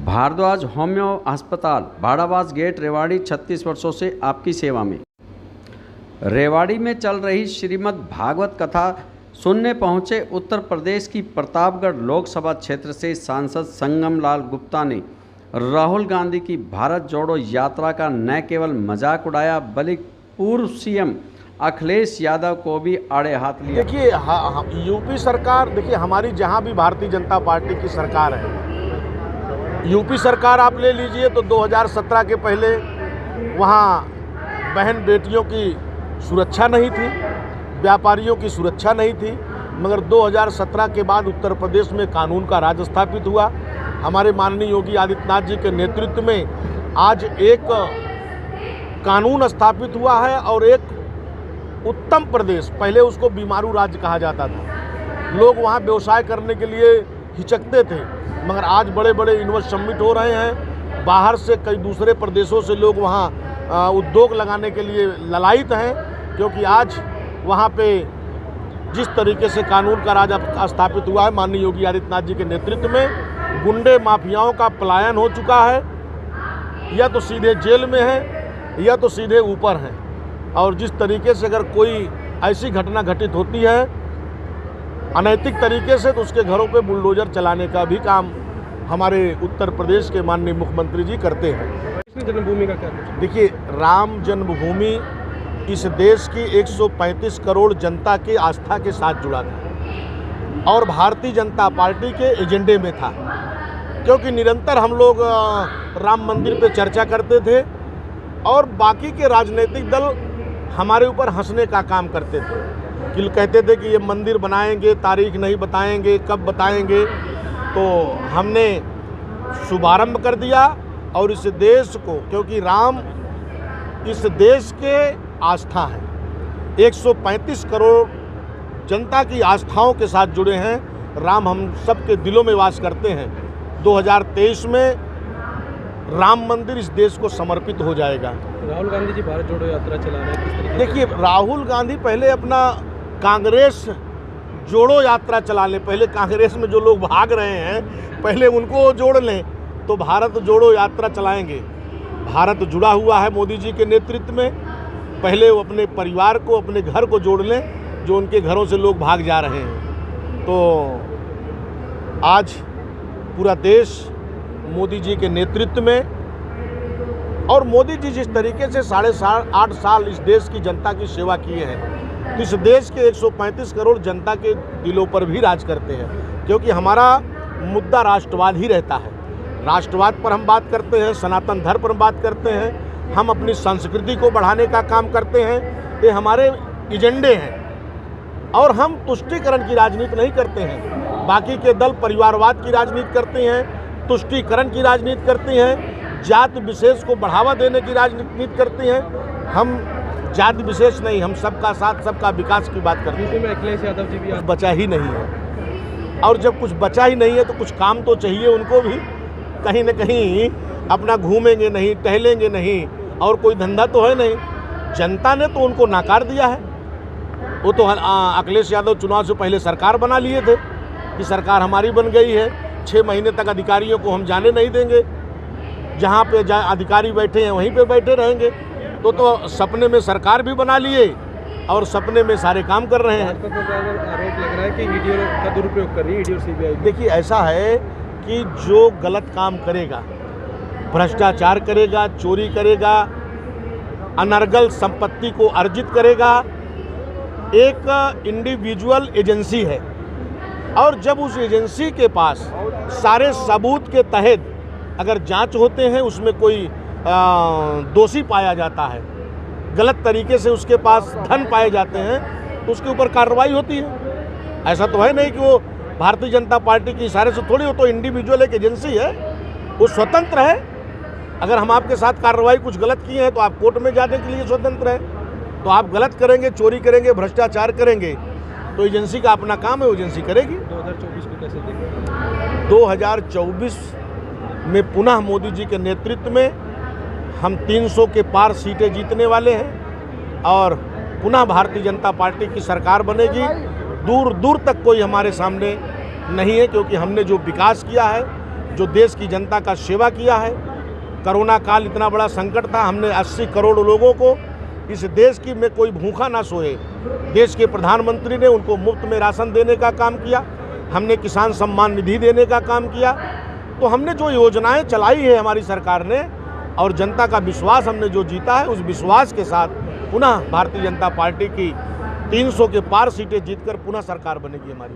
Bhardwaj homeo अस्पताल भाड़ाबाज gate Rewari 36 वर्षों से आपकी सेवा में। रेवाड़ी में चल रही श्रीमद् भागवत कथा सुनने पहुंचे उत्तर प्रदेश की प्रतापगढ़ लोकसभा क्षेत्र से सांसद संगम लाल गुप्ता ने राहुल गांधी की भारत जोड़ो यात्रा का न केवल मजाक उड़ाया बल्कि पूर्व सीएम अखिलेश यादव को भी आड़े हाथ लिया। देखिए यूपी सरकार, देखिए हमारी जहां भी भारतीय जनता पार्टी की सरकार है, यूपी सरकार आप ले लीजिए तो 2017 के पहले वहाँ बहन बेटियों की सुरक्षा नहीं थी, व्यापारियों की सुरक्षा नहीं थी, मगर 2017 के बाद उत्तर प्रदेश में कानून का राज स्थापित हुआ। हमारे माननीय योगी आदित्यनाथ जी के नेतृत्व में आज एक कानून स्थापित हुआ है और एक उत्तम प्रदेश, पहले उसको बीमारू राज्य कहा जाता था, लोग वहाँ व्यवसाय करने के लिए हिचकते थे, मगर आज बड़े बड़े इन्वेस्ट समिट हो रहे हैं। बाहर से कई दूसरे प्रदेशों से लोग वहाँ उद्योग लगाने के लिए ललायित हैं, क्योंकि आज वहाँ पे जिस तरीके से कानून का राज स्थापित हुआ है माननीय योगी आदित्यनाथ जी के नेतृत्व में, गुंडे माफियाओं का पलायन हो चुका है, या तो सीधे जेल में है या तो सीधे ऊपर हैं। और जिस तरीके से अगर कोई ऐसी घटना घटित होती है अनैतिक तरीके से, तो उसके घरों पे बुलडोजर चलाने का भी काम हमारे उत्तर प्रदेश के माननीय मुख्यमंत्री जी करते हैं। जन्मभूमि का क्या कुछ? देखिए, राम जन्मभूमि इस देश की 135 करोड़ जनता की आस्था के साथ जुड़ा था और भारतीय जनता पार्टी के एजेंडे में था, क्योंकि निरंतर हम लोग राम मंदिर पे चर्चा करते थे और बाकी के राजनीतिक दल हमारे ऊपर हंसने का काम करते थे कि कहते थे कि ये मंदिर बनाएंगे, तारीख नहीं बताएंगे, कब बताएंगे। तो हमने शुभारंभ कर दिया और इस देश को, क्योंकि राम इस देश के आस्था है, 135 करोड़ जनता की आस्थाओं के साथ जुड़े हैं। राम हम सबके दिलों में वास करते हैं। 2023 में राम मंदिर इस देश को समर्पित हो जाएगा। राहुल गांधी जी भारत जोड़ो यात्रा चला रहे हैं, किस तरीके से? देखिए, राहुल गांधी पहले अपना कांग्रेस जोड़ो यात्रा चला लें, पहले कांग्रेस में जो लोग भाग रहे हैं पहले उनको जोड़ लें तो भारत जोड़ो यात्रा चलाएंगे। भारत जुड़ा हुआ है मोदी जी के नेतृत्व में, पहले वो अपने परिवार को, अपने घर को जोड़ लें जो उनके घरों से लोग भाग जा रहे हैं। तो आज पूरा देश मोदी जी के नेतृत्व में, और मोदी जी जिस तरीके से 8.5 साल इस देश की जनता की सेवा किए हैं, तो इस देश के 135 करोड़ जनता के दिलों पर भी राज करते हैं, क्योंकि हमारा मुद्दा राष्ट्रवाद ही रहता है। राष्ट्रवाद पर हम बात करते हैं, सनातन धर्म पर बात करते हैं, हम अपनी संस्कृति को बढ़ाने का काम करते हैं, ये हमारे एजेंडे हैं। और हम तुष्टीकरण की राजनीति नहीं करते हैं, बाकी के दल परिवारवाद की राजनीति करते हैं, तुष्टीकरण की राजनीति करते हैं, जाति विशेष को बढ़ावा देने की राजनीति करते हैं। हम जाति विशेष नहीं, हम सबका साथ सबका विकास की बात करते हैं। में अखिलेश यादव जी भी बचा ही नहीं है, और जब कुछ बचा ही नहीं है तो कुछ काम तो चाहिए उनको भी, कहीं न कहीं अपना घूमेंगे नहीं, टहलेंगे नहीं, और कोई धंधा तो है नहीं। जनता ने तो उनको नकार दिया है। वो तो अखिलेश यादव चुनाव से पहले सरकार बना लिए थे कि सरकार हमारी बन गई है, 6 महीने तक अधिकारियों को हम जाने नहीं देंगे, जहाँ पे अधिकारी बैठे हैं वहीं पे बैठे रहेंगे। तो सपने में सरकार भी बना लिए और सपने में सारे काम कर रहे हैं। आरोप लग रहा है कि वीडियो का दुरुपयोग कर रही है ईडी और सीबीआई। देखिए, ऐसा है कि जो गलत काम करेगा, भ्रष्टाचार करेगा, चोरी करेगा, अनर्गल संपत्ति को अर्जित करेगा, एक इंडिविजुअल एजेंसी है, और जब उस एजेंसी के पास सारे सबूत के तहत अगर जांच होते हैं, उसमें कोई दोषी पाया जाता है, गलत तरीके से उसके पास धन पाए जाते हैं, तो उसके ऊपर कार्रवाई होती है। ऐसा तो है नहीं कि वो भारतीय जनता पार्टी के इशारे से थोड़ी, वो तो इंडिविजुअल एक एजेंसी है, वो स्वतंत्र है। अगर हम आपके साथ कार्रवाई कुछ गलत किए हैं तो आप कोर्ट में जाने के लिए स्वतंत्र हैं। तो आप गलत करेंगे, चोरी करेंगे, भ्रष्टाचार करेंगे, तो एजेंसी का अपना काम है, वो एजेंसी करेगी। 2024 को कैसे देखें? 2024 में पुनः मोदी जी के नेतृत्व में हम 300 के पार सीटें जीतने वाले हैं और पुनः भारतीय जनता पार्टी की सरकार बनेगी। दूर दूर तक कोई हमारे सामने नहीं है, क्योंकि हमने जो विकास किया है जो देश की जनता का सेवा किया है। कोरोना काल इतना बड़ा संकट था, हमने 80 करोड़ लोगों को इस देश की में कोई भूखा ना सोए, देश के प्रधानमंत्री ने उनको मुफ्त में राशन देने का काम किया, हमने किसान सम्मान निधि देने का काम किया। तो हमने जो योजनाएं चलाई है हमारी सरकार ने और जनता का विश्वास हमने जो जीता है, उस विश्वास के साथ पुनः भारतीय जनता पार्टी की 300 के पार सीटें जीतकर पुनः सरकार बनेगी हमारी।